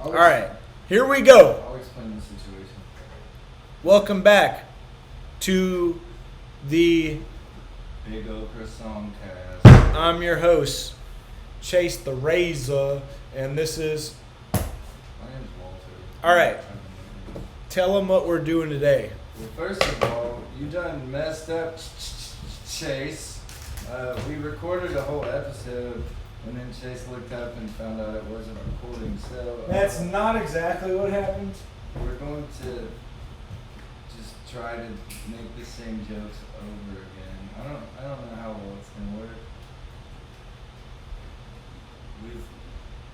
All right, here we go. I'll explain the situation. Welcome back to the Big Okra Songcast. I'm your host, Chase the Razor, and this is. My name's Walter. All right, tell them what we're doing today. Well, first of all, you done messed up, Chase. We recorded a whole episode, and then Chase looked up and found out it wasn't recording. So That's not exactly what happened. we're going to just try to make the same jokes over again. I don't know how well it's gonna work.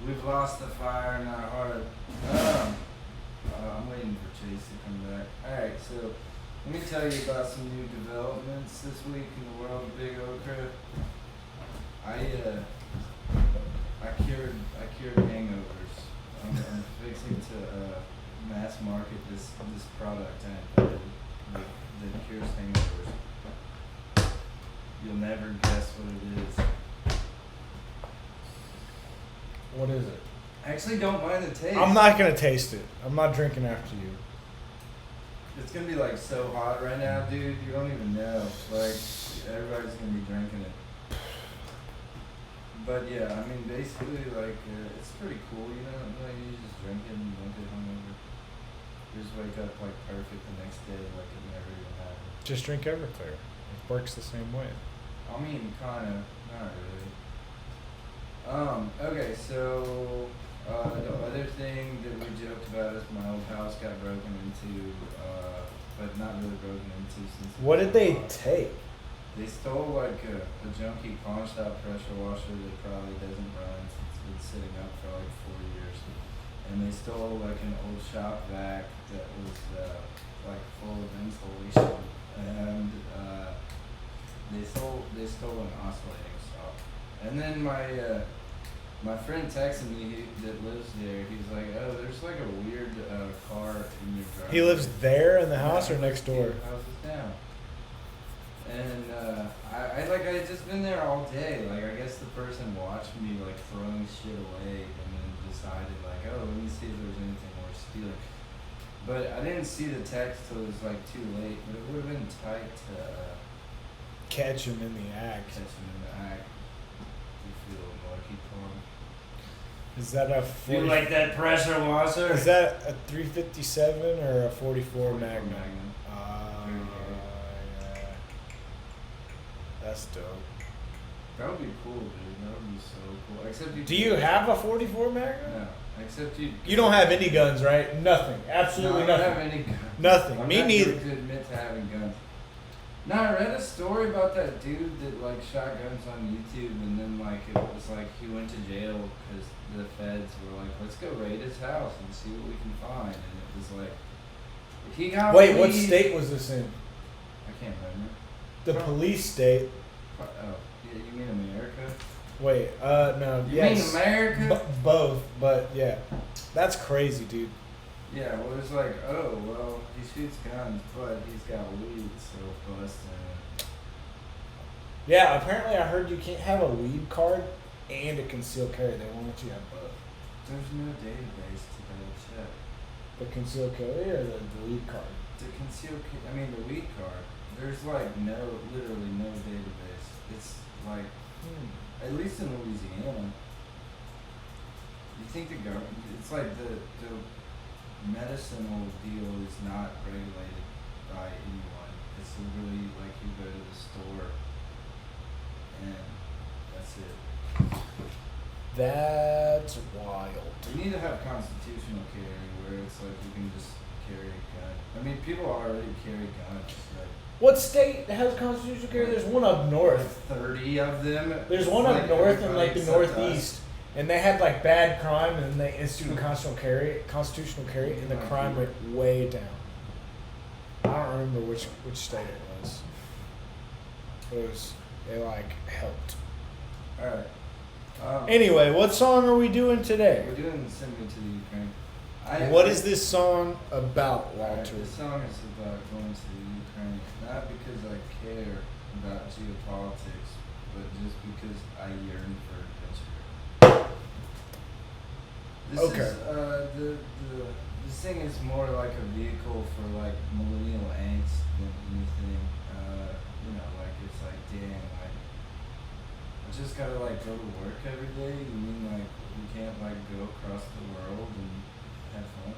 We've lost the fire in our heart. I'm waiting for Chase to come back. Alright, so let me tell you about some new developments this week in the world of Big Okra. I cured hangovers. I'm fixing to mass market this product I invented that cures hangovers. You'll never guess what it is. What is it? I actually don't mind the taste. I'm not gonna taste it. I'm not drinking after you. It's gonna be like so hot right now, dude. You don't even know. Like everybody's gonna be drinking it. But yeah, I mean, basically, like it's pretty cool. You know, like you just drink it and you don't get hungover. You just wake up like perfect the next day, like it never even happened. Just drink Everclear. It works the same way. I mean, kind of, not really. Okay, so the other thing that we joked about is my old house got broken into, but not really broken into since. What did they take? They stole like a junky pawn shop pressure washer that probably doesn't run since it's been sitting up for like 4 years, and they stole like an old shop vac that was like full of insulation, and they stole an oscillating saw, and then my friend texted me that lives there. He's like, "Oh, there's like a weird car in your driveway." He lives there in the house or next door? House is down. And I had just been there all day. Like I guess the person watched me like throwing shit away and then decided like, oh, let me see if there's anything worth stealing. But I didn't see the text till it was like too late. But it would have been tight to Catch him in the act. catch him in the act. You feel lucky for him. Is that a You 40, like that pressure washer? Is that a 357 or a 44 Magnum? Very Yeah. That's dope. That would be cool, dude. That would be so cool. Except you. Do you have a 44 Magnum? No. Except you. You don't have any guns, right? Nothing. Absolutely No, I nothing. don't have any guns. Nothing. I'm Me not neither. good to admit to having guns. No, I read a story about that dude that like shot guns on YouTube, and then like it was like he went to jail because the feds were like, let's go raid his house and see what we can find, and it was like he got. Wait, what weed. state was this in? I can't remember. The police state. Oh, yeah, you mean America? Wait, no. You Yes. mean America? Both, but yeah. That's crazy, dude. Yeah, well, it was like, oh, well, he shoots guns, but he's got weed, so busting it. Yeah, apparently I heard you can't have a weed card and a concealed carry. They won't let you have both. There's no database to double check. The concealed carry or the weed card? The weed card, there's like literally no database. It's like, at least in Louisiana, you think the government, it's like the medicinal deal is not regulated by anyone. It's literally like you go to the store and that's it. That's wild. We need to have constitutional carry where it's like you can just carry a gun. I mean, people already carry guns. Like, What state has constitutional carry? There's one up north. 30 of them. There's one up Like north and like the everybody except northeast. And they had like bad crime, and then they instituted constitutional carry, and the crime went way down. I don't remember which state it was. They like helped. Alright. Anyway, what song are we doing today? We're doing Send Me to the Ukraine. What is this song about, Alright, Walter? this song is about going to the Ukraine, not because I care about geopolitics, but just because I yearn for adventure. This Okay. is this thing is more like a vehicle for like millennial angst than anything. Like it's like damn, like I just gotta like go to work every day. You mean like we can't like go across the world and have fun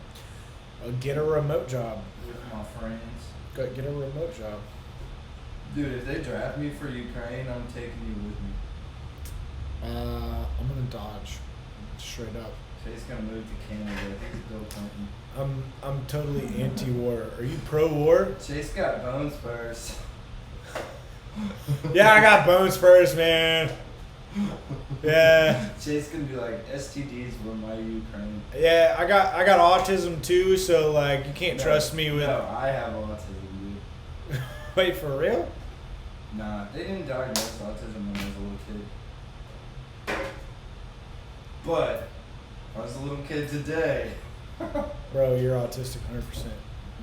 Get a remote job. with my friends? Get a remote job. Dude, if they draft me for Ukraine, I'm taking you with me. I'm gonna dodge. Straight up. Chase gonna move to Canada. He's Bill Clinton. I'm totally anti-war. Are you pro-war? Chase got bone spurs. Yeah, I got bone spurs, man. Yeah. Chase gonna be like, STDs were my Ukraine. Yeah, I got autism too, so like you can't trust me with. No, I have autism, dude. Wait, for real? Nah, they didn't diagnose autism when I was a little kid. But if I was a little kid today. Bro, you're autistic 100%.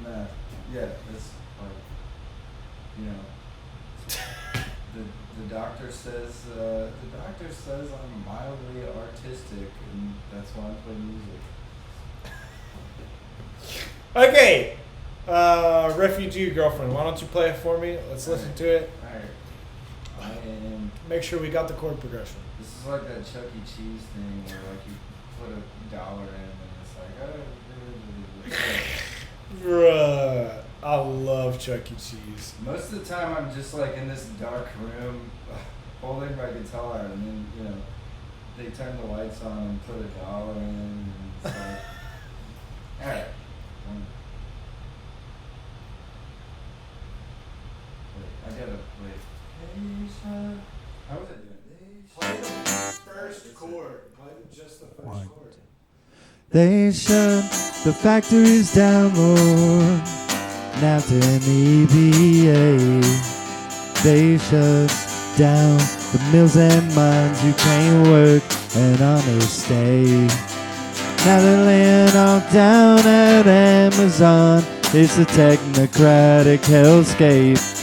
Nah, yeah, it's like, the doctor says I'm mildly artistic, and that's why I play music. Okay. Refugee Girlfriend. Why don't you play it for me? Let's listen to it. Alright. I am. Make sure we got the chord progression. This is like that Chuck E. Cheese thing where like you put $1 in and it's like, Bruh. I love Chuck E. Cheese. Most of the time I'm just like in this dark room holding my guitar and then, they turn the lights on and put $1 in and it's like, alright. Wait, I gotta, wait. How was I doing? Play the first chord. Play just the first chord. They shut the factories down, Lord. Now to the EPA. They shut down the mills and mines. You can't work an honest day. Now they're laying all down at Amazon. It's a technocratic hellscape.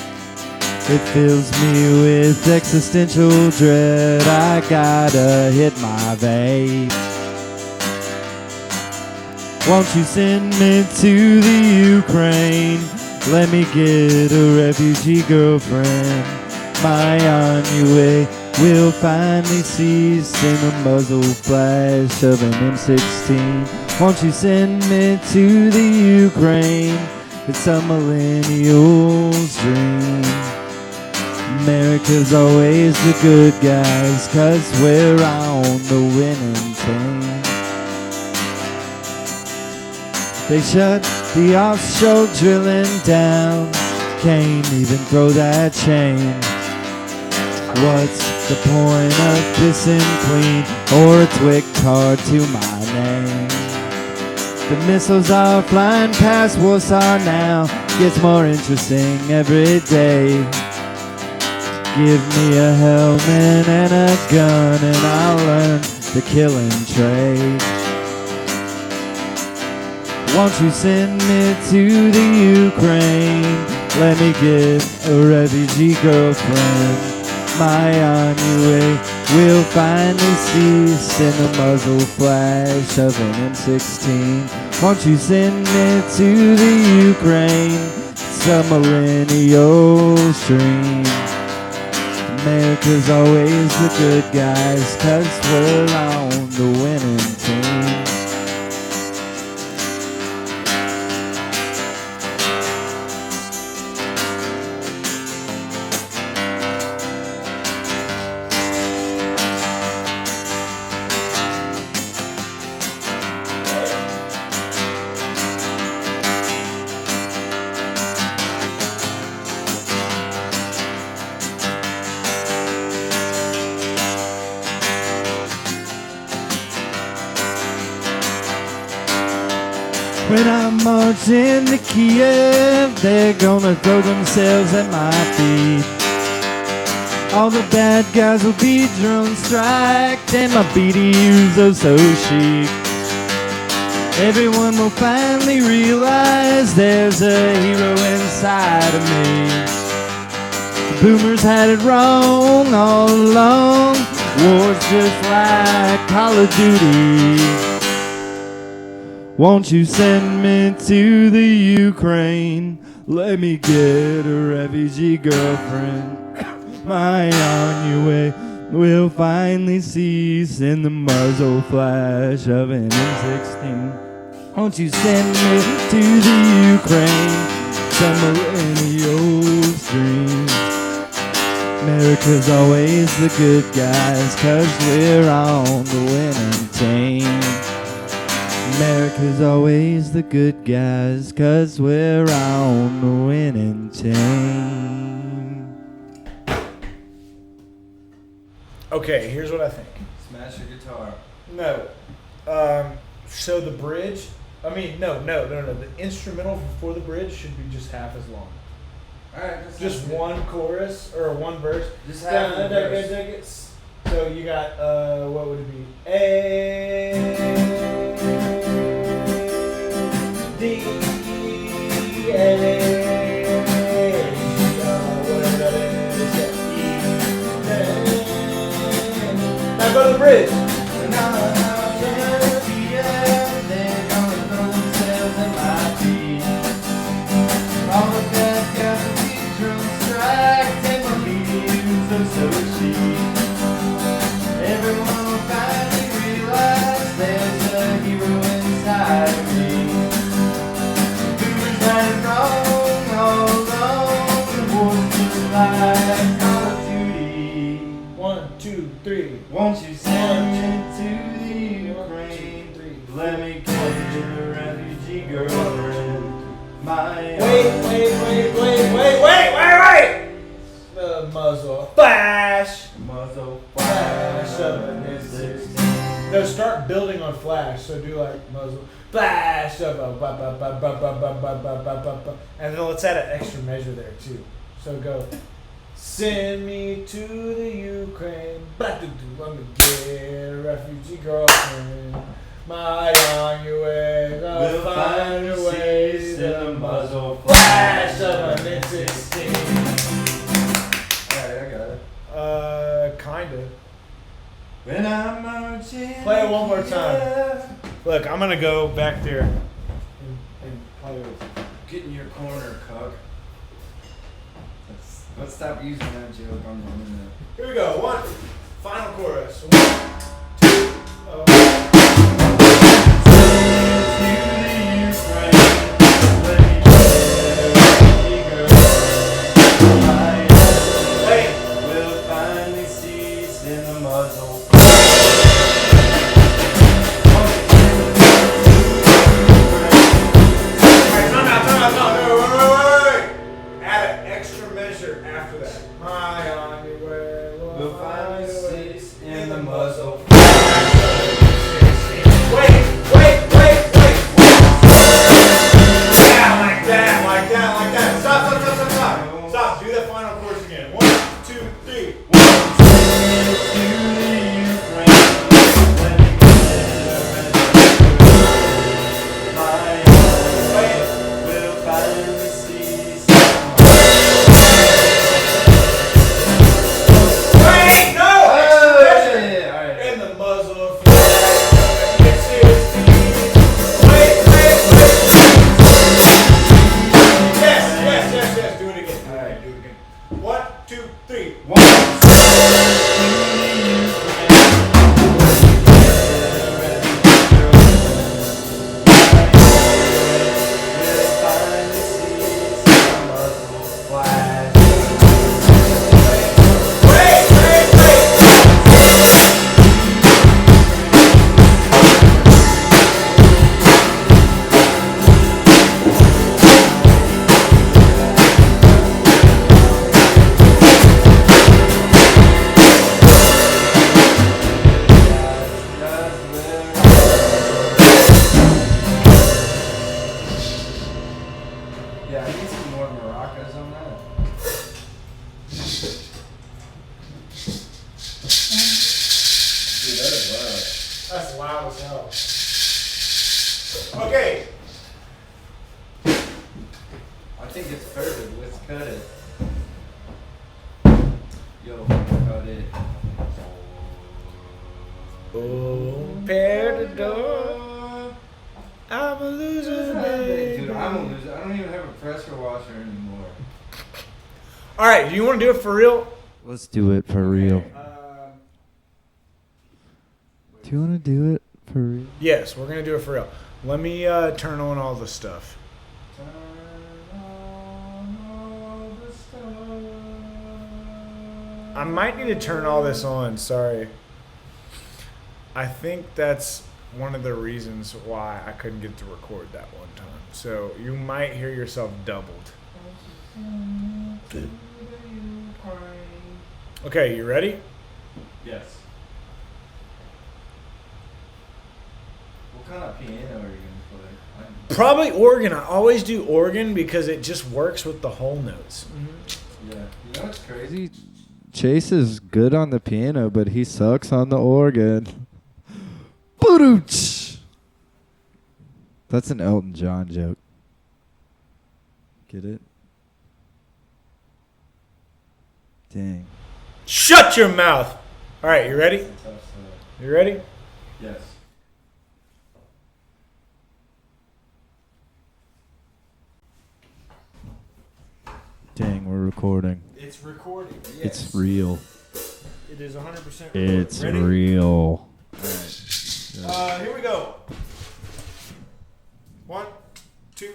It fills me with existential dread. I gotta hit my vape. Won't you send me to the Ukraine? Let me get a refugee girlfriend. My ennui will finally cease in the muzzle flash of an M16. Won't you send me to the Ukraine? It's a millennial's dream. America's always the good guys, 'cause we're on the winning team. They shut the offshore drilling down. Can't even throw that chain. What's the point of pissing clean or a twig card to my name? The missiles are flying past Warsaw now. Gets more interesting every day. Give me a helmet and a gun and I'll learn the killing trade. Won't you send me to the Ukraine? Let me get a refugee girlfriend. My ennui will finally cease in the muzzle flash of an M16. Won't you send me to the Ukraine? It's a millennial's dream. America's always the good guys, 'cause we're on the winning team. When I march into Kiev, they're gonna throw themselves at my feet. All the bad guys will be drone striked, and my BDUs are so chic. Everyone will finally realize there's a hero inside of me. The boomers had it wrong all along. War's just like Call of Duty. Won't you send me to the Ukraine? Let me get a refugee girlfriend. My on your way will finally cease in the muzzle flash of an M16. Won't you send me to the Ukraine? Some millennial dreams. America's always the good guys, 'cause we're on the winning team. America's always the good guys, 'cause we're on the winning team. Okay, here's what I think. Smash your guitar. No. So the bridge, no. The instrumental for the bridge should be just half as long. Alright, Just one chorus or one verse. Just half the verse. So you got, what would it be? A, D, A, whatever that is, E, now go to the bridge. Everyone will finally realize there's a hero inside of me. Who is right and wrong, all alone, the war's just like Call of Duty. 1, 2, 3. Won't you send me to the Ukraine? Let me get a refugee girlfriend. Wait. The muzzle flash. Muzzle Flash of an M16. No, start building on flash. So do like muzzle flash of a ba ba ba ba ba ba ba ba ba ba ba. And then let's add an extra measure there too. So go. Send me to the Ukraine. Let me get a refugee girlfriend. My on your way. We'll find your your ways in the muzzle flash of an M16. Alright, I got it. Kinda. When I'm marching. Play it one more time. Look, I'm gonna go back there and play with you. Get in your corner, cuck. Let's stop using that joke on the internet. Here we go. One. Final chorus. 1, 2. After that, my on your way, We'll find cease in the muzzle. Wait. Yeah, like that. Stop. Do that final chorus again. 1, 2, 3. That's loud as hell. Okay. I think it's perfect. Let's cut it. Yo, cut it. Open the door. I'm I'm a loser, Dude, baby. I'm a loser. I don't even have a pressure washer anymore. All right, do you want to do it for real? Let's do it for real. Do you want to do it for real? Yes, we're gonna do it for real. Let me turn on all the stuff. Turn on all the stars. I might need to turn all this on. Sorry. I think that's one of the reasons why I couldn't get to record that one time. So you might hear yourself doubled. Okay, you ready? Yes. What kind of piano are you going to play? Probably organ. I always do organ because it just works with the whole notes. Yeah. You know what's crazy? Chase is good on the piano, but he sucks on the organ. Boodooch. That's an Elton John joke. Get it? Dang. Shut your mouth. All right, you ready? It's a tough sell. You ready? Yes. Dang, we're recording. It's recording. It's real. It is 100% recording. It's ready? real. Here we go. 1, 2,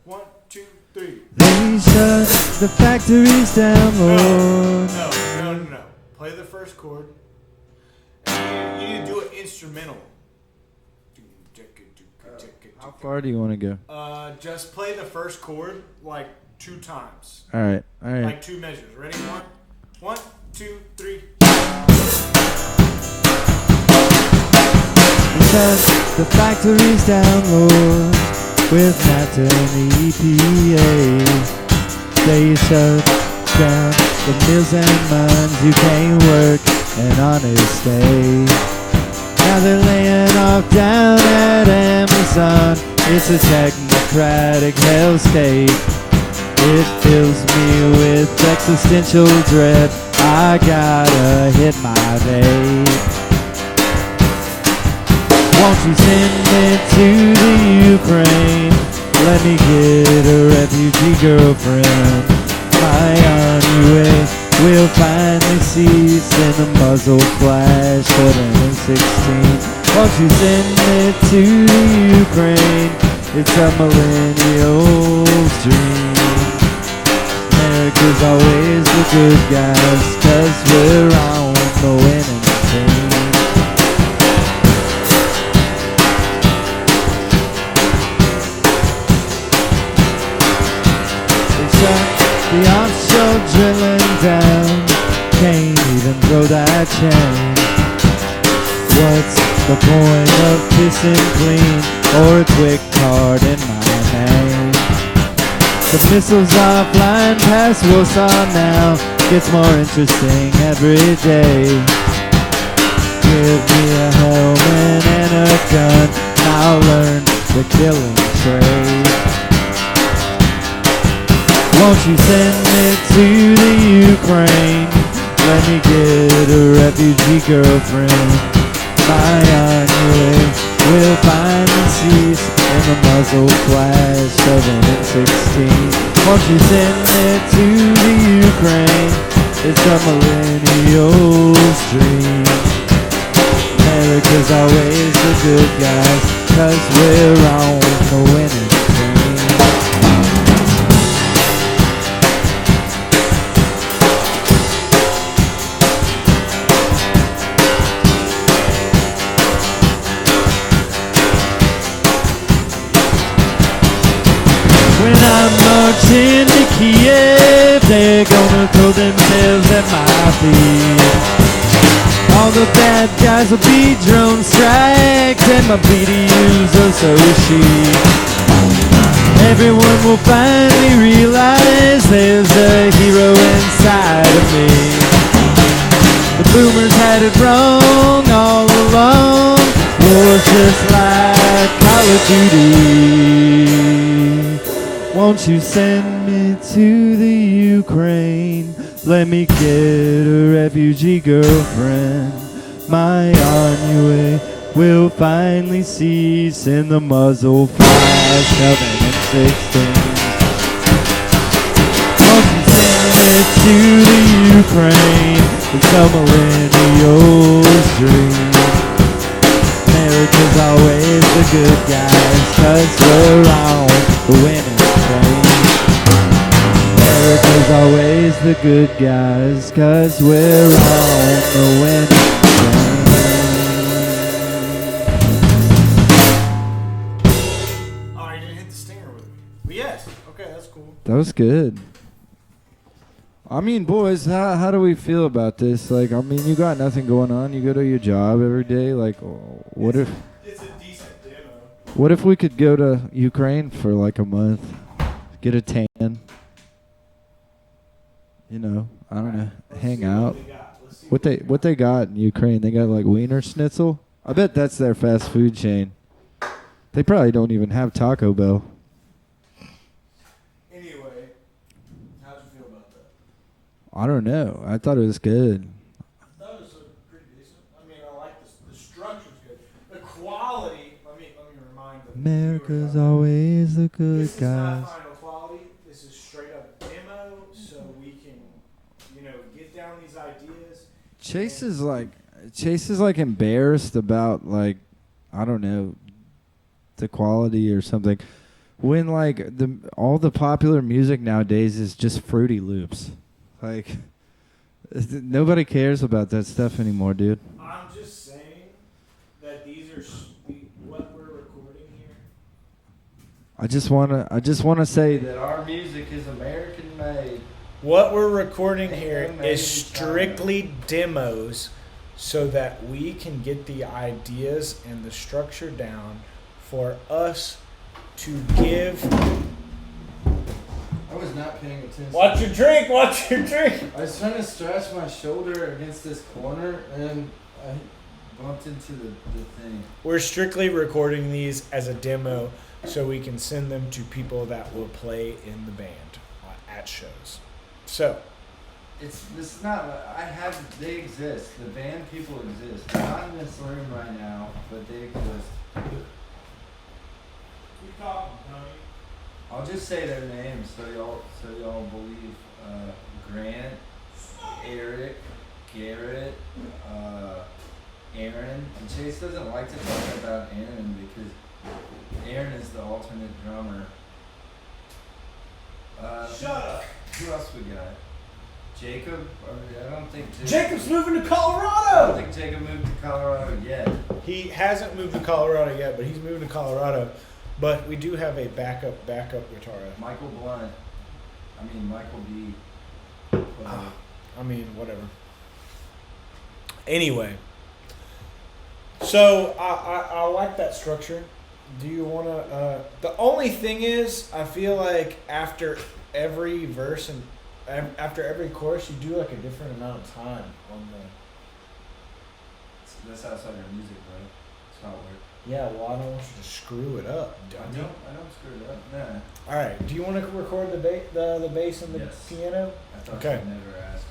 1, 2, 3. They shut the factories down, Lord. No. Play the first chord. And you need to do it instrumental. How far do you want to go? Just play the first chord like 2 times. All right. Like 2 measures. Ready? 1, 2, 3. Shut the factories down, Lord, with NAFTA and the EPA. They shut down the mills and mines. You can't work an honest day. Now they're laying off down at Amazon. It's a technocratic hellscape. It fills me with existential dread. I gotta hit my vape. Won't you send me to the Ukraine? Let me get a refugee girlfriend. My ennui will finally cease in the muzzle flash of an M16. Won't you send me to the Ukraine? It's a millennial's dream. America's always the good guys, 'cause we're on the winning team. The offshore drilling down, can't even throw that chain. What's the point of pissing clean or a quick card in my name? The missiles are flying past Warsaw now, gets more interesting every day. Give me a helmet and a gun, I'll learn the killing trade. Won't you send me to the Ukraine? Let me get a refugee girlfriend. My ennui will finally cease in the muzzle flash of an M16. Won't you send me to the Ukraine? It's a millennial's dream. America's always the good guys, 'cause we're on the winning team. When I'm marching to Kiev, they're gonna throw themselves at my feet. All the bad guys will be drone strikes, and my BDUs are so cheap. Everyone will finally realize there's a hero inside of me. The boomers had it wrong all along. War's just like Call of Duty. Won't you send me to the Ukraine? Let me get a refugee girlfriend. My ennui will finally cease in the muzzle flash of an M16. Won't you send it to the Ukraine? It's a millennial's dream. America's always the good guys, 'cause we're on the winning train. America's always the good guys, 'cause we're on the winning train. Oh, you didn't hit the stinger with me. But yes. Okay, that's cool. That was good. I mean, boys, how do we feel about this? Like, I mean, you got nothing going on. You go to your job every day. Like, what if... It's a decent demo. What if we could go to Ukraine for like a month, get a tan, you know, I don't know, hang out. What they got in Ukraine? They got like Wiener Schnitzel. I bet that's their fast food chain. They probably don't even have Taco Bell. Anyway, how'd you feel about that? I don't know. I thought it was good. That was pretty decent. I mean, I like the structure's good. The quality. Let me remind them. America's always the good This is guys. not final quality. This is straight up demo, so we can, get down these ideas. Chase is like embarrassed about like, I don't know, the quality or something. When like all the popular music nowadays is just Fruity Loops. Like nobody cares about that stuff anymore, dude. I'm just saying that these are what we're recording here. I just wanna say that our music is American made. What we're recording here is strictly demos so that we can get the ideas and the structure down for us to give. I was not paying attention. Watch your drink. I was trying to stretch my shoulder against this corner, and I bumped into the thing. We're strictly recording these as a demo so we can send them to people that will play in the band at shows. So, This is not. They exist. The band people exist. They're not in this room right now, but they exist. keep talking, Tony. I'll just say their names so y'all believe. Grant, Eric, Garrett, Aaron. And Chase doesn't like to talk about Aaron because Aaron is the alternate drummer. Shut up. Who else we got? Jacob? I don't think Jacob's moving to I don't Colorado. think Jacob moved to Colorado yet. He hasn't moved to Colorado yet, but he's moving to Colorado. But we do have a backup guitarist. Michael Blunt. Michael B. Whatever. Anyway, so I like that structure. Do you want to? The only thing is, I feel like after every verse and after every chorus, you do like a different amount of time on the. That's outside your music, bro. It's not work. Yeah, well, I don't want you to screw it up. I don't screw it up. Nah. All right. Do you want to record the bass and the Yes. piano? I thought Okay. you'd never ask.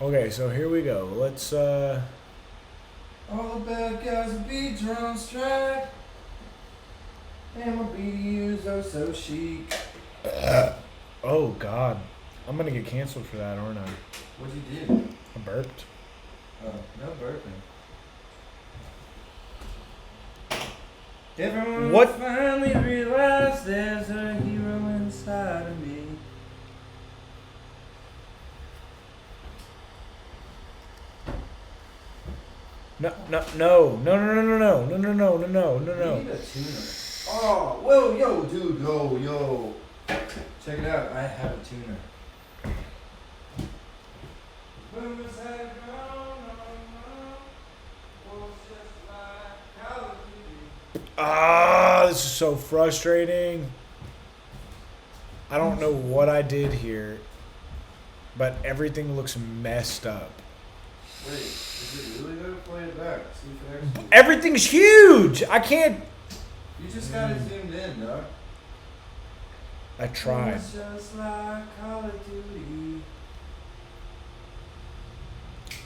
Okay, so here we go. Let's. All the bad guys will be drone strike. And my BDUs are so chic. Oh God, I'm gonna get canceled for that, aren't I? What'd you do? I burped. Oh, no burping. Everyone What? finally realized there's a hero inside of me. You need a tuner. Oh, whoa, yo, dude, yo. Check it out. I have a tuner. Ah, this is so frustrating. I don't know what I did here, but everything looks messed up. Wait, is it really gonna play it back? See if it actually. Everything's huge. I can't. You just got it zoomed in, dog. I tried. It's just like Call of Duty.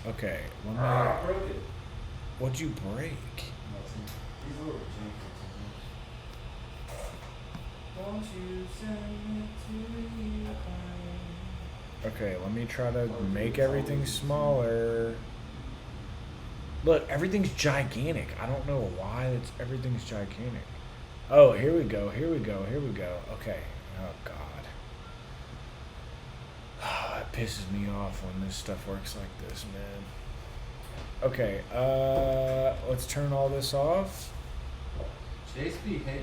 Okay. I broke it. What'd you break? These little jinkers. Won't you send it to you? Okay, let me try to make everything smaller. Look, everything's gigantic. I don't know why everything's gigantic. Oh, here we go. Okay. Oh, God. It pisses me off when this stuff works like this, man. Okay, let's turn all this off. Chase B, hey,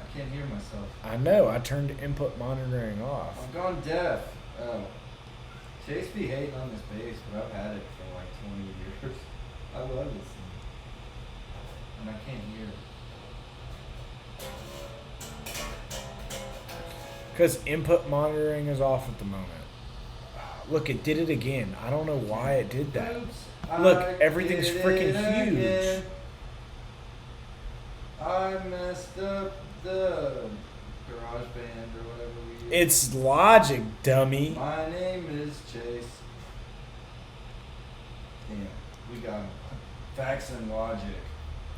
I can't hear myself. I know, I turned input monitoring off. I've gone deaf. Oh. Chase be hating on this bass, but I've had it for like 20 years. I love this thing. And I can't hear it. Because input monitoring is off at the moment. Look, it did it again. I don't know why it did that. Oops, Look, I everything's did freaking it huge. again. I messed up the garage band or whatever we use. It's Logic, dummy. My name is Chase. Damn, we got him. Facts and logic.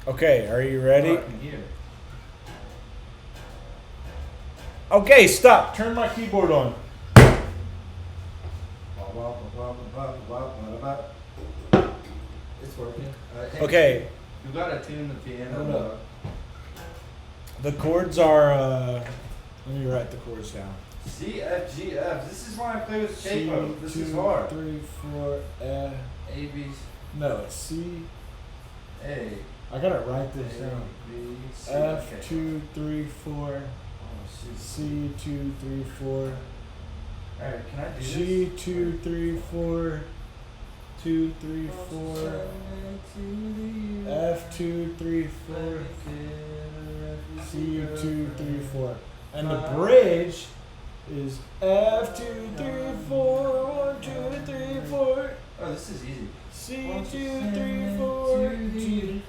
Okay, are you ready? Oh, I can hear. Okay, stop. Turn my keyboard on. It's working. Hey, Okay, you gotta tune the piano. Hold up. The chords are, let me write the chords down. C, F, G, F. This is why I play with C, capo. This is 2, hard. 3, 4, A, B, no, it's C. A. I gotta write this down. B, C. F, Okay. 2, 3, 4. Oh, shoot. C, 2, 3, 4. Alright, can I do G, this? 2, 3, 4. 2, 3, 4. F, 2, 3, 4. C, 2, 3, 4. And the bridge is F, 2, 3, 4. 1, 2, 3, 4. Oh, this is easy. C, 2, 3, 4. G.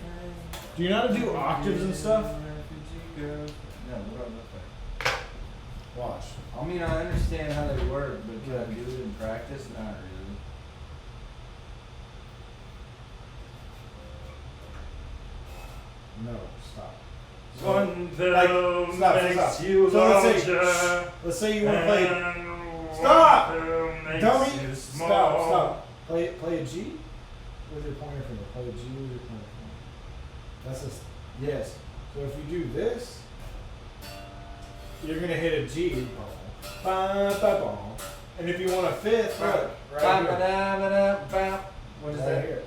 Do you know how to do octaves and stuff? No, what do I look like? Watch. I mean, I understand how they work, but can I do it in practice? Not really. No, stop. One Like, stop, makes stop. you So larger. let's say you want to play. and Stop! one makes Dummy! you Stop, small. stop. Play a G with your pointer finger. Play a G with your pointer finger. That's a, yes. So if you do this, you're going to hit a G. Ba, ba, ba. And if you want a fifth, look, right here. Ba-ba-da-ba-da-ba. What is Right that? here.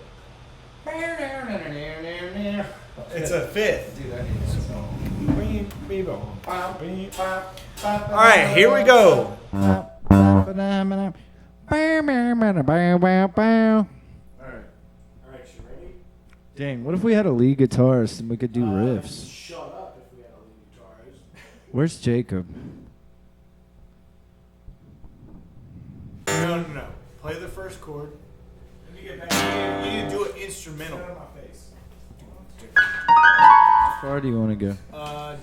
All It's a fifth. Dude, I hate this song. All right, here we go. Alright. All right, you ready? Dang, what if we had a lead guitarist and we could do riffs? Shut up if we had a lead guitarist. Where's Jacob? No. Play the first chord. Let me get back. You need to do it instrumental. How far do you want to go?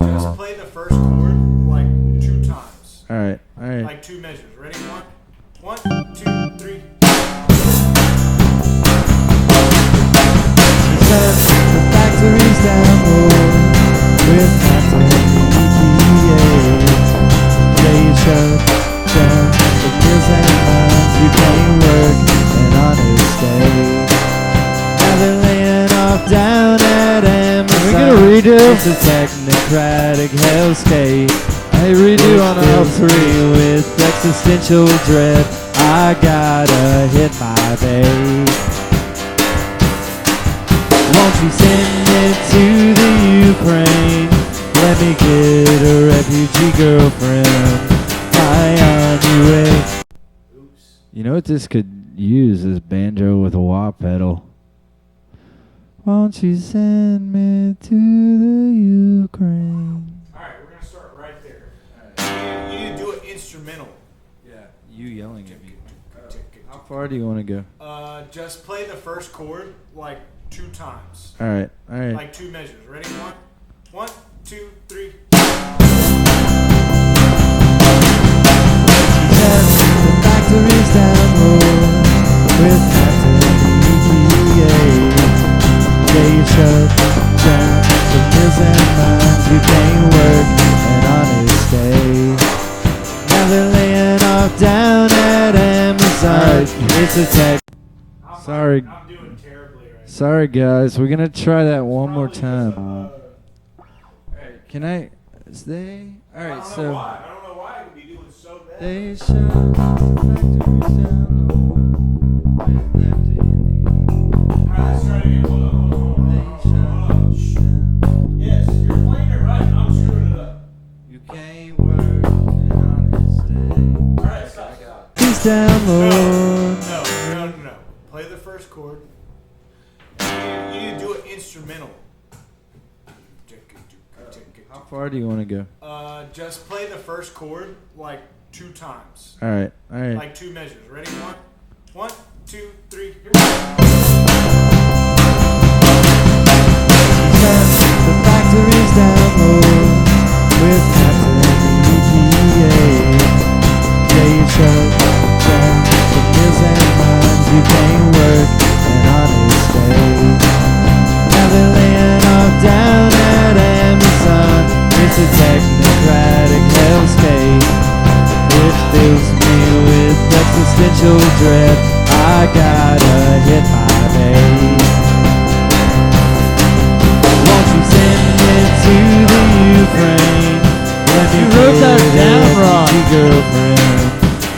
Just play the first chord like 2 times. All right. Like 2 measures. Ready? 1, 2, 3. The factory's down low with nothing EPA. They shut down the mills and mines. You can't work an honest day. Now they're laying off down at Amazon. We're gonna redo. It's a technocratic hellscape. Hey, redo on all 3 with existential dread. I gotta hit my bay. Won't you send it to the Ukraine? Let me get a refugee girlfriend. Fly on your way. Oops. You know what this could use is banjo with a wah pedal. Won't you send me to the Ukraine? Alright, we're going to start right there. You need to do it instrumental. Yeah. You yelling at me. How far do you want to go? Just play the first chord like 2 times. Alright. Like 2 measures. Ready? 1, 2, 3. The factory's down low with nothing EPA. They minds who can't work an honest day. Now they're laying off down at Amazon. It's a tech. Sorry. I'm doing terribly right now. Sorry, guys. We're gonna try that one more time. Can I? Stay. All right. I So don't know why it would be doing so bad. they shut the factories down. Alright, let's try it again. Hold on. Shh. Yes, you're playing it right. I'm screwing it up. You can't work an honest day. Alright, stop. Please download. No. Play the first chord. You need to do it instrumental. How far do you want to go? Just play the first chord like 2 times. All right. Like 2 measures. Ready? 1, 2, 3. Here we go. The factories down low with Captain EPA. They shut down the mills and mines. You can't work an honest day. Now they're laying off down at Amazon. It's a technocratic hellscape. It fills me with existential dread. I gotta hit my base. Won't you send it to the Ukraine? Let me wrote that down wrong. Girlfriend,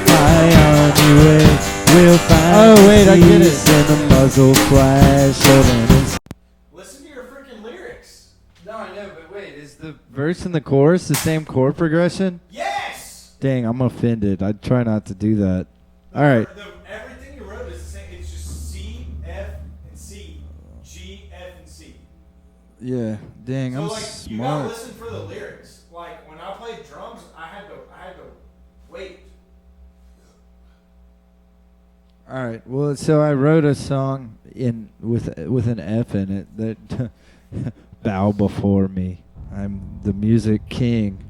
my army way will find I get it. and the muzzle flash. Listen to your freaking lyrics. No, I know, but wait, is the verse and the chorus the same chord progression? Yes! Dang, I'm offended. I'd try not to do that. All right. Everything you wrote is the same. It's just C, F, and C. G, F, and C. Yeah. Dang, So I'm like, you smart. gotta listen for the lyrics. Like when I played drums, I had to wait. All right. Well, so I wrote a song with an F in it that bow before me. I'm the music king.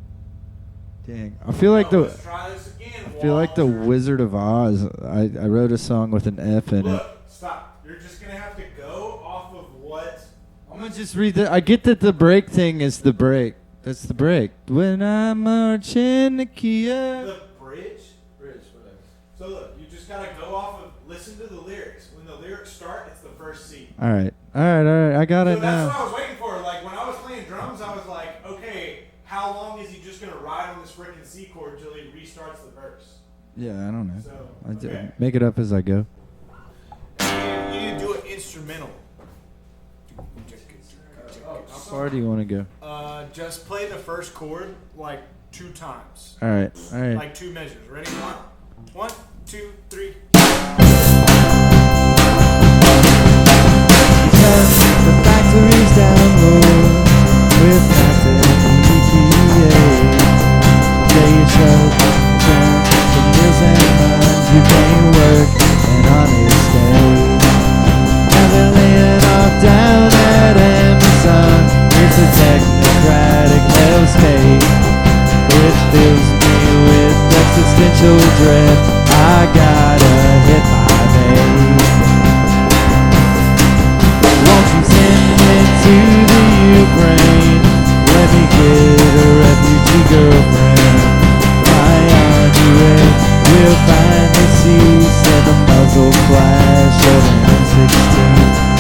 Dang. I feel like Let's try this again. I feel like the Wizard of Oz. I wrote a song with an F in it. Look, stop. You're just gonna have to go off of what. I'm gonna just read I get that the break thing is the break. That's the break. When I march in the Kia. The bridge, whatever. So look, you just gotta go off of. Listen to the lyrics. When the lyrics start, it's the first C. All right. I got it So that's now. what I was waiting for. Like when I was playing drums, I was like, okay, how long is he just gonna ride on this freaking C chord until he restarts the verse? Yeah, I don't know. So, I make it up as I go. You need to do it instrumental. How far do you want to go? Just play the first chord like 2 times. All right. Like 2 measures. Ready? 1, 2, 3. The factories down low with Captain EPA. They shut down the mills and mines. You can't work an honest day. Now they're laying off down at Amazon. It's a technocratic hellscape. It fills me with existential dread. I gotta hit my base. Won't you send it to the Ukraine? Let me get a refugee girlfriend. My army will find the seas and the muzzle flash of an M16.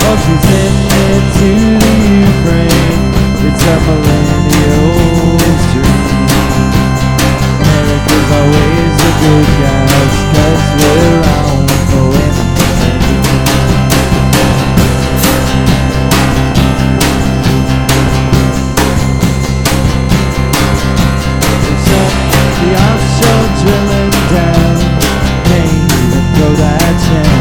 Won't you send it to the Ukraine? It's a millennial dream. America's always the good guys, 'cause we're on for anything. The offshore drilling down, can't even throw that chain.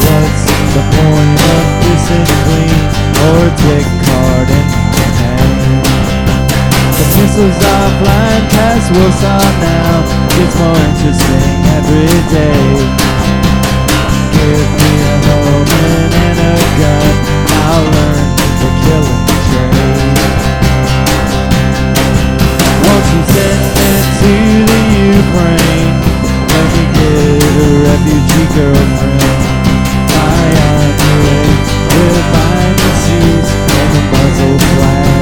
What's the point of kissing clean or dick card in my hand? The missiles are flying past Wilson now. It's more interesting every day. Give me a Holman and a gun, I'll learn the killing trade. Won't you send it to the Ukraine? Let me get a refugee girlfriend. My army will find the seas and the muzzle flash.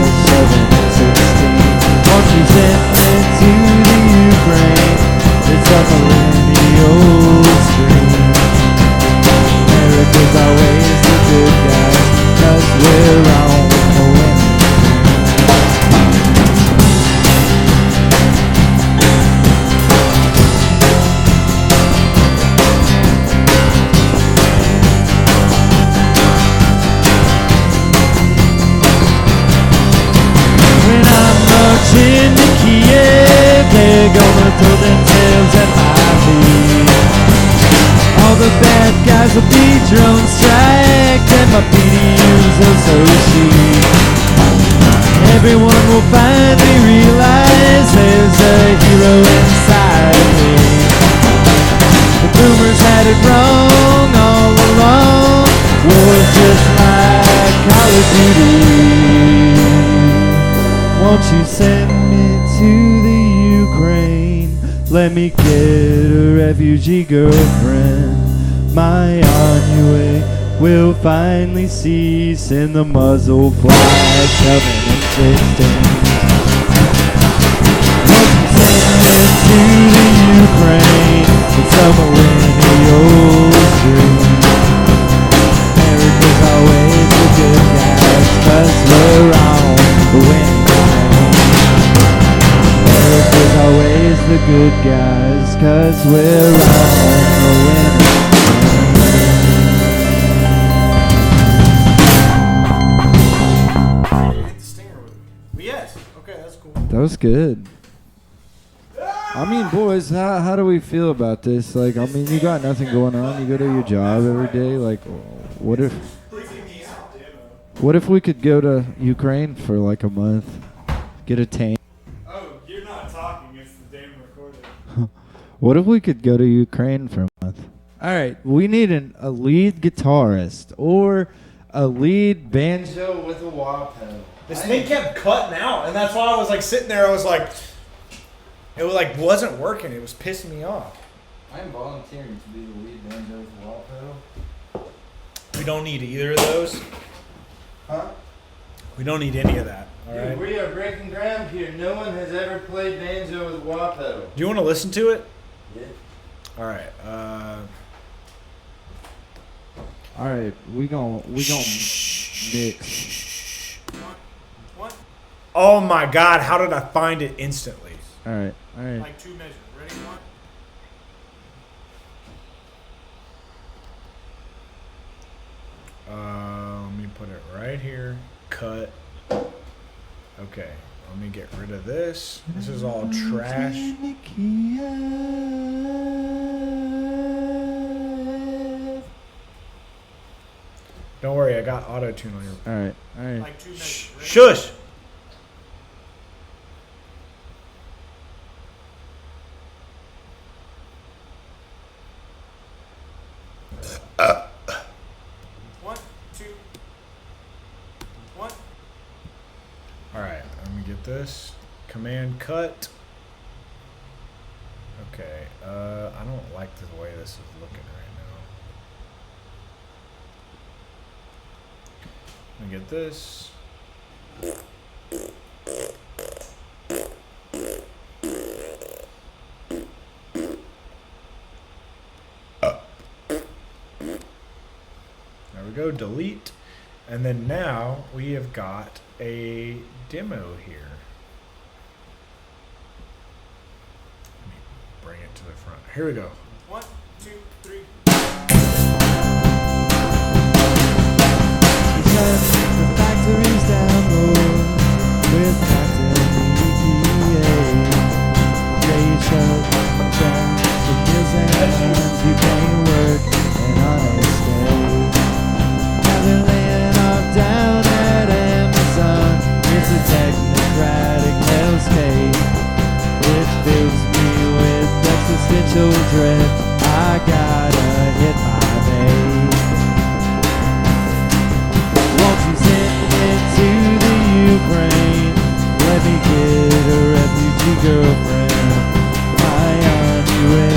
tilting tails at my feet. All the bad guys will be drone striked, and my PDUs will so cheap. Everyone will finally realize there's a hero inside of me. The boomers had it wrong all along. War's just like Call of Duty. Won't you send me to the Ukraine? Let me get a refugee girlfriend. My ennui will finally cease in the muzzle flash of an M16. Won't you send me to the Ukraine? It's a millennial dream. America's always the good guys, 'cause we're on the winning team. America's always the good guys, 'cause we're on the winning team. That was good. I mean, boys, how do we feel about this? Like, I mean, you got nothing going on. You go to your job every day. Like, what if we could go to Ukraine for like a month, get a tank? Oh, you're not talking. It's the damn recording. What if we could go to Ukraine for a month? All right, we need a lead guitarist or a lead banjo with a wah pedal. This thing kept cutting out, and that's why I was like sitting there. I was like, it was like wasn't working. It was pissing me off. I am volunteering to be the lead banjo with wall pedal. We don't need either of those. Huh? We don't need any of that. All Dude, right. we are breaking ground here. No one has ever played banjo with wah pedal. Do you want to listen to it? Yeah. All right. All right, we gon' mix. What? Oh my God! How did I find it instantly? All right. Like 2 measures. Ready? 1. Let me put it right here. Cut. Okay. Let me get rid of this. This is all trash. Don't worry, I got auto tune on your. All right. Like 2 measures. Shush. Alright, let me get this. Command cut. Okay, I don't like the way this is looking right now. Let me get this. There we go, delete. And then now we have got a demo here. Let me bring it to the front. Here we go. 1, 2, 3. The factories down low with Captain EPA. They shut down the mills and you can't work an honest day. Now they're laying off down at Amazon. It's a technocratic hellscape. It fills me with existential dread. I gotta hit my base. Won't you send it to the Ukraine? Let me get a refugee girlfriend. My ennui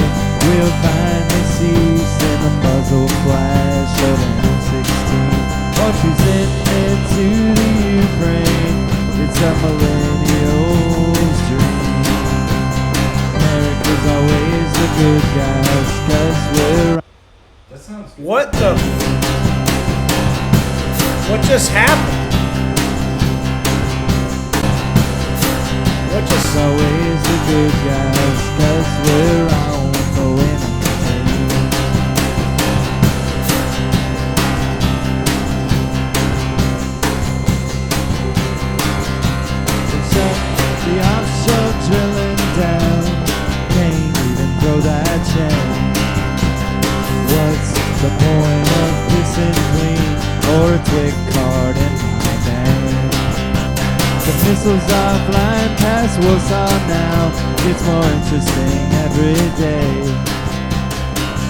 will finally cease in the muzzle flash of an M16. Won't you send it to the Ukraine? It's a millennial's dream. America's always the good guys, 'cause we're... That sounds good. What the? What just happened? What just? always the good guys, 'cause we're on the winning team. The offshore drilling down The missiles are flying past Warsaw now. It's more interesting every day.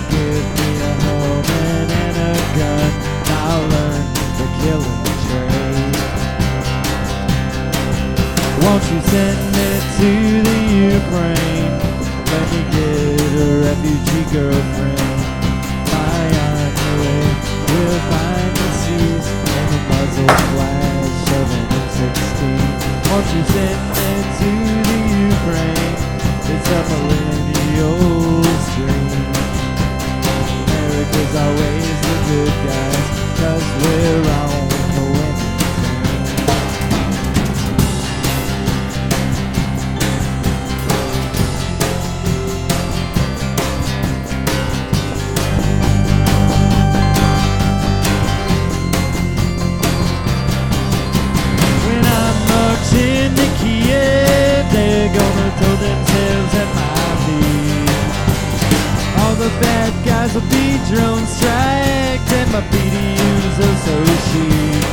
Give me a helmet and a gun. I'll learn the killing trade. Won't you send me to the Ukraine? Let me get a refugee girlfriend. My army will find the seas and the muzzle flash of an M16. Won't you send me to the Ukraine? It's a millennial dream. America's always the good guys, 'cause we're on the winning team. When I'm marching to Kiev, they're gonna throw themselves at my feet. All the bad guys will be drone striked, and my BDUs are so cheap.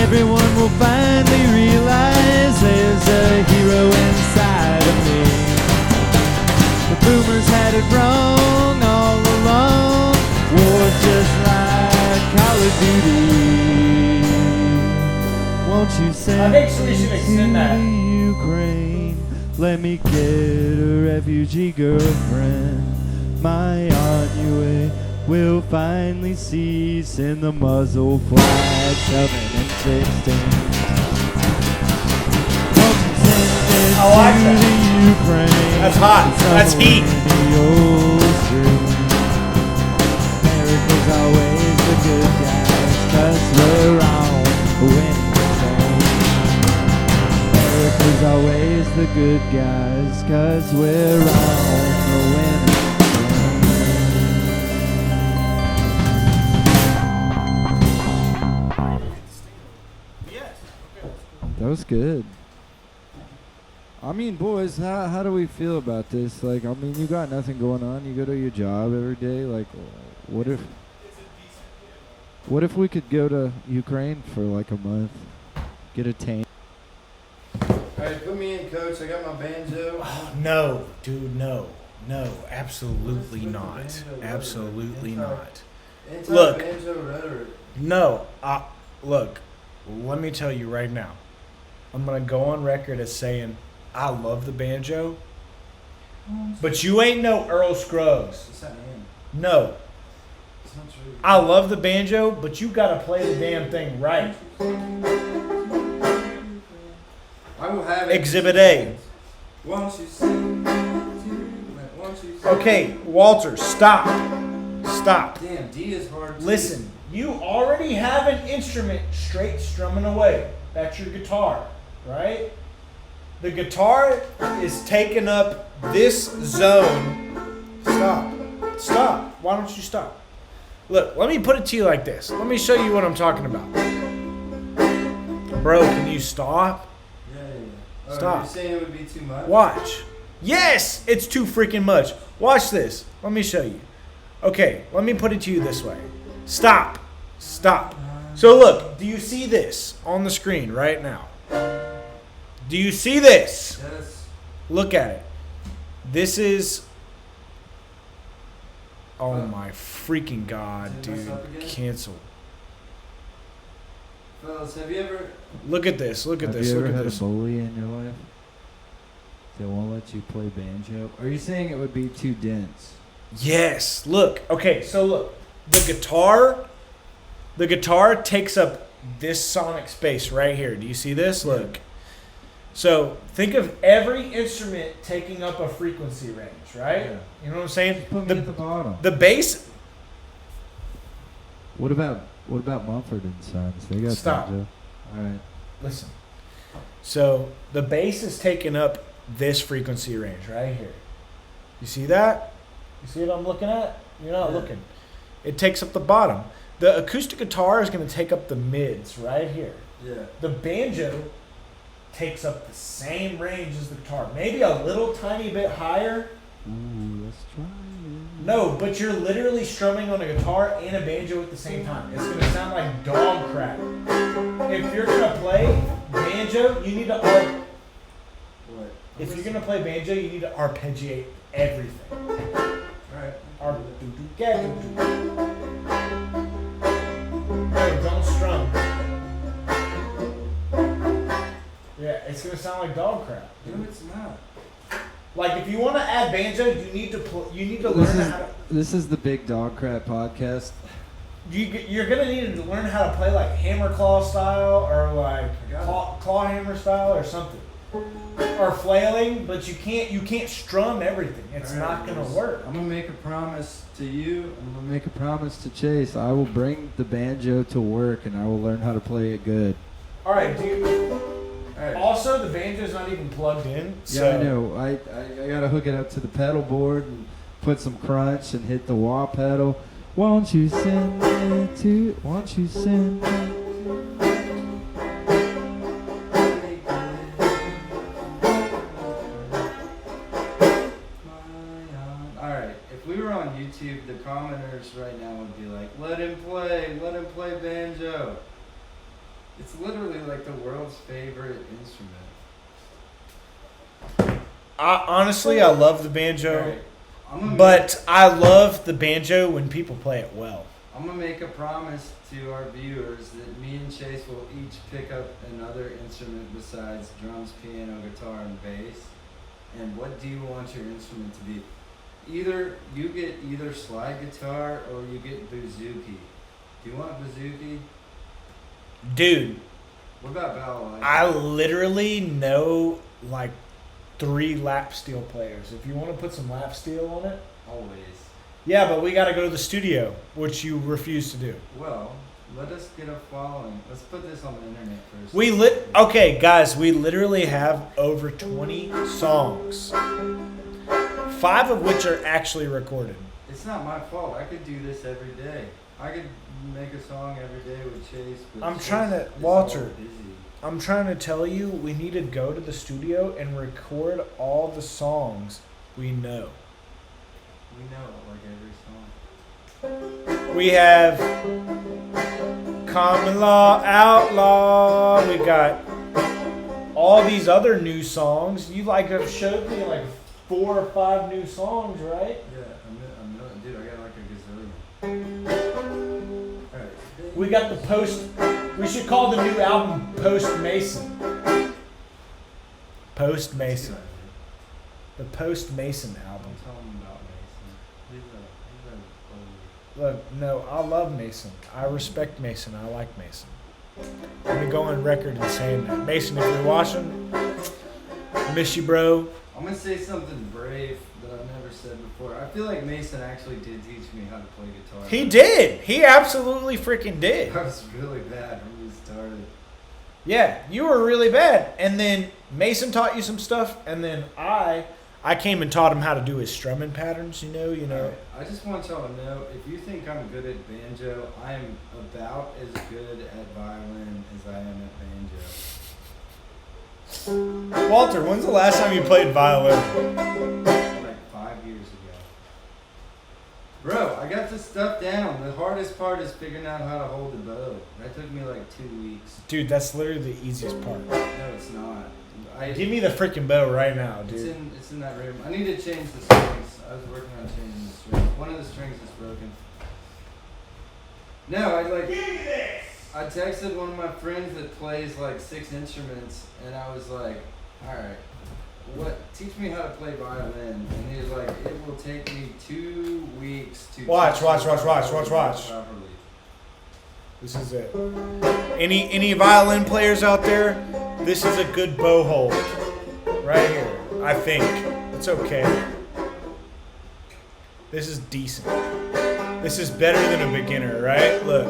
Everyone will finally realize there's a hero inside of me. The boomers had it wrong all along. War's just like Call of Duty. Won't you send I think we should extend that. to Ukraine? Let me get a refugee girlfriend. My ennui will finally cease in the muzzle flash of an M16. Won't you send it I like to that. the Ukraine? That's hot. It's a That's heat. millennial dream. America's always the good guys, 'cause we're on the winning team. America's always the good guys, 'cause we're on the winning team. Yes. That was good. I mean, boys, how do we feel about this? Like, I mean, you got nothing going on. You go to your job every day. Like, what if we could go to Ukraine for like a month, get a tank? Alright, put me in, coach. I got my banjo. Oh, no, dude, no. No, absolutely not. Absolutely not. Look. Banjo rhetoric. No, look, let me tell you right now. I'm going to go on record as saying I love the banjo, but you ain't no Earl Scruggs. What's that mean? No, It's not true. I love the banjo, but you got to play the damn thing right. I will have it. Exhibit A. Won't you sing? Won't you sing? Okay, Walter, stop. Stop. Damn, D is hard too. Listen, you already have an instrument straight strumming away. That's your guitar, right? The guitar is taking up this zone. Stop. Stop. Why don't you stop? Look, let me put it to you like this. Let me show you what I'm talking about. Bro, can you stop? Yeah. Oh, Stop. You're saying it would be too much? Watch. Yes, it's too freaking much. Watch this. Let me show you. Okay, let me put it to you this way. Stop. Stop. So look, do you see this on the screen right now? Do you see this? Yes. Look at it. This is... Oh my freaking God, Did it mess dude. up again? Cancel. Fellas, have you ever... Look at this. Look at Have this. you Look ever at had this. a bully in your life that won't let you play banjo? Are you saying it would be too dense? Yes. Look. Okay, so look. The guitar takes up this sonic space right here. Do you see this? Look. So think of every instrument taking up a frequency range, right? Yeah. You know what I'm saying? Put me at the bottom. The bass. What about Mumford and Sons? They got Stop. banjo. All right. Listen. So the bass is taking up this frequency range right here. You see that? You see what I'm looking at? You're not Yeah. looking. It takes up the bottom. The acoustic guitar is going to take up the mids right here. Yeah. The banjo takes up the same range as the guitar. Maybe a little tiny bit higher. Ooh, let's try it. No, but you're literally strumming on a guitar and a banjo at the same time. It's going to sound like dog crap. If you're going to play banjo banjo, you need to What? if you're gonna play banjo, you need to arpeggiate everything. Alright. No, don't strum. Yeah, it's gonna sound like dog crap. No, it's not. Like if you want to add banjo, you need to learn how to. This is the Big Dog Crap podcast. You're gonna need to learn how to play like hammer claw style or like claw hammer style or something, or flailing. But you can't strum everything. It's not gonna work. I'm gonna make a promise to you. I'm gonna make a promise to Chase. I will bring the banjo to work and I will learn how to play it good. All right, dude. All right. Also, the banjo's not even plugged in. So. Yeah, I know. I gotta hook it up to the pedal board and put some crunch and hit the wah pedal. Won't you send it to? Won't you send it? Alright, if we were on YouTube, the commenters right now would be like, let him play banjo. It's literally like the world's favorite instrument. Honestly, I love the banjo. Alright, But I love the banjo when people play it well. I'm gonna make a promise to our viewers that me and Chase will each pick up another instrument besides drums, piano, guitar, and bass. And what do you want your instrument to be? Either you get slide guitar or you get bouzouki. Do you want bouzouki? Dude, What about balalaika? I literally know like 3 lap steel players. If you want to put some lap steel on it. Always. Yeah, but we got to go to the studio, which you refuse to do. Well, let us get a following. Let's put this on the internet first. Okay, guys, we literally have over 20 songs. 5 of which are actually recorded. It's not my fault. I could do this every day. I could make a song every day with Chase. But I'm Chase trying to, is Walter. all busy. I'm trying to tell you, we need to go to the studio and record all the songs we know. We know like every song. We have Common Law, Outlaw. We got all these other new songs. You like have showed me like 4 or 5 new songs, right? Yeah, dude, I got like a gazillion. Alright. We got the Post. We should call the new album Post Mason. Post Mason. The Post Mason album. Don't tell him about Mason. He's a Look, no, I love Mason. I respect Mason. I like Mason. Let me go on record in saying that. Mason, if you're watching, I miss you, bro. I'm gonna say something brave that I've never said before. I feel like Mason actually did teach me how to play guitar. He did. He absolutely freaking did. I was really bad when we started. Yeah, you were really bad. And then Mason taught you some stuff, and then I came and taught him how to do his strumming patterns, you know. Alright, I just want y'all to know, if you think I'm good at banjo, I am about as good at violin as I am at banjo. Walter, when's the last time you played violin? Like 5 years ago. Bro, I got this stuff down. The hardest part is figuring out how to hold the bow. That took me like 2 weeks. Dude, that's literally the easiest part. No, it's not. Give me the freaking bow right now, dude. It's in that room. I need to change the strings. I was working on changing the strings. One of the strings is broken. No, I texted one of my friends that plays like 6 instruments, and I was like, alright, teach me how to play violin. And he was like, it will take me 2 weeks to Watch. properly. This is it. Any violin players out there? This is a good bow hold. Right here. I think. It's okay. This is decent. This is better than a beginner, right? Look.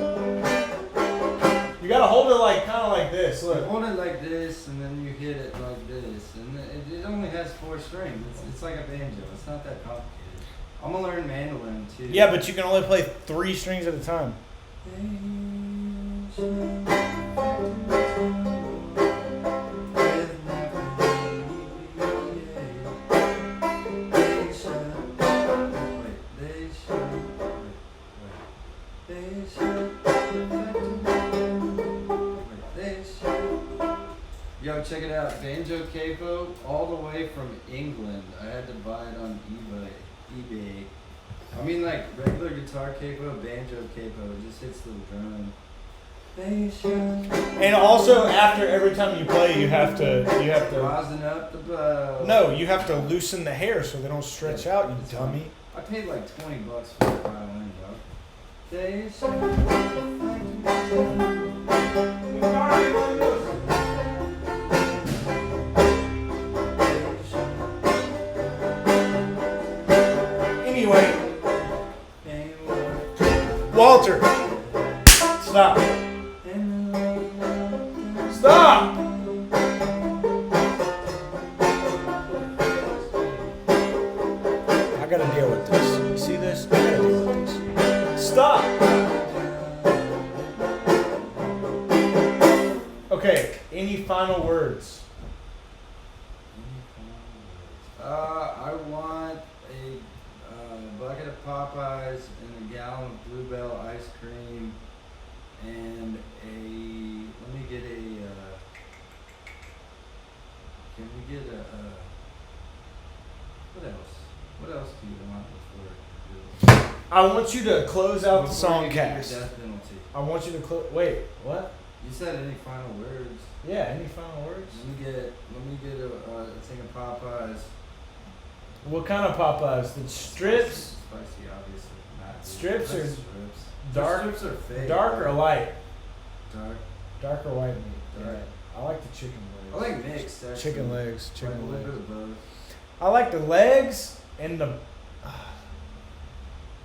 You gotta hold it like kind of like this. Look. You hold it like this, and then you hit it like this. And it only has 4 strings. It's like a banjo. It's not that complicated. I'm gonna learn mandolin too. Yeah, but you can only play 3 strings at a time. Yo, check it out. Banjo capo, all the way from England. I had to buy it on eBay. I mean, like regular guitar capo, banjo capo. It just hits the drum. And also, after every time you play, you have to Rosin up the bow. No, you have to loosen the hair so they don't stretch out. You dummy. I paid like $20 for the violin, dog. They Anyway, Walter, stop. Stop. I gotta deal with this. You see this? I gotta deal with this. Stop. Okay. Any final words? I want a bucket of Popeyes and a gallon of Bluebell ice cream and let me get can we get what else do you want before? I want you to close out the Before you get your Songcast. death penalty. I want you to close. Wait, what? You said any final words? Yeah, any final words? Let me get a thing of Popeyes. What kind of Popeyes? The strips? Spicy, obviously. Not Strips or strips. dark? Strips are fake. Dark or light? Dark. Dark or white meat? Dark. Yeah. I like the chicken I legs. like mixed. Actually. Chicken legs. Like a Chicken little legs. bit of both. I like the legs and the.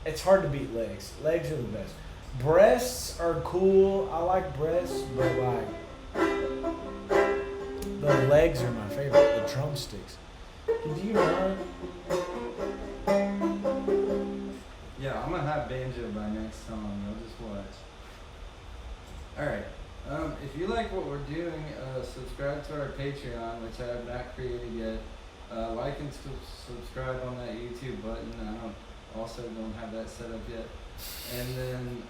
It's hard to beat legs. Legs are the best. Breasts are cool. I like breasts, but like the legs are my favorite. The drumsticks. Do you mind? Yeah, I'm gonna have banjo by next song. I'll just watch. Alright. If you like what we're doing, subscribe to our Patreon, which I have not created yet. Like and subscribe on that YouTube button. I don't have that set up yet. And then,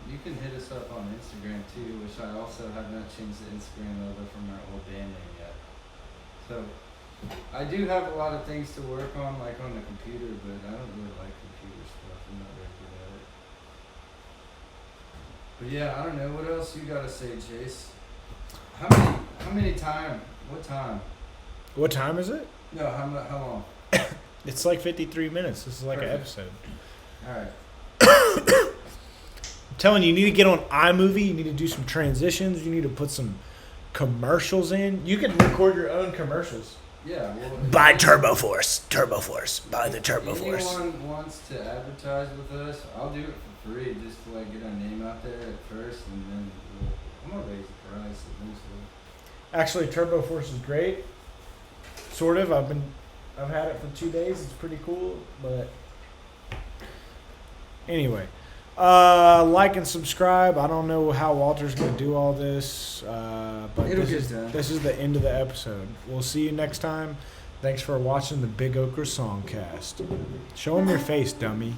you can hit us up on Instagram too, which I also have not changed the Instagram over from our old band name yet. So, I do have a lot of things to work on, like on the computer, but I don't really like computer stuff. I'm not very good at it. But yeah, I don't know. What else you gotta say, Chase? What time? What time is it? No, how long? It's like 53 minutes. This is like Perfect. an episode. Alright. I'm telling you, you need to get on iMovie. You need to do some transitions. You need to put some commercials in. You can record your own commercials. Yeah, well, Buy Turbo Force. Turbo Force. Buy the Turbo Force. If anyone wants to advertise with us, I'll do it for free just to like get our name out there at first, and then I'm gonna raise the price eventually. Actually, Turbo Force is great. Sort of. I've had it for 2 days. It's pretty cool. But anyway, like and subscribe. I don't know how Walter's gonna do all this, but It'll get done. This is the end of the episode. We'll see you next time. Thanks for watching the Big Okra Songcast. Show them your face, dummy.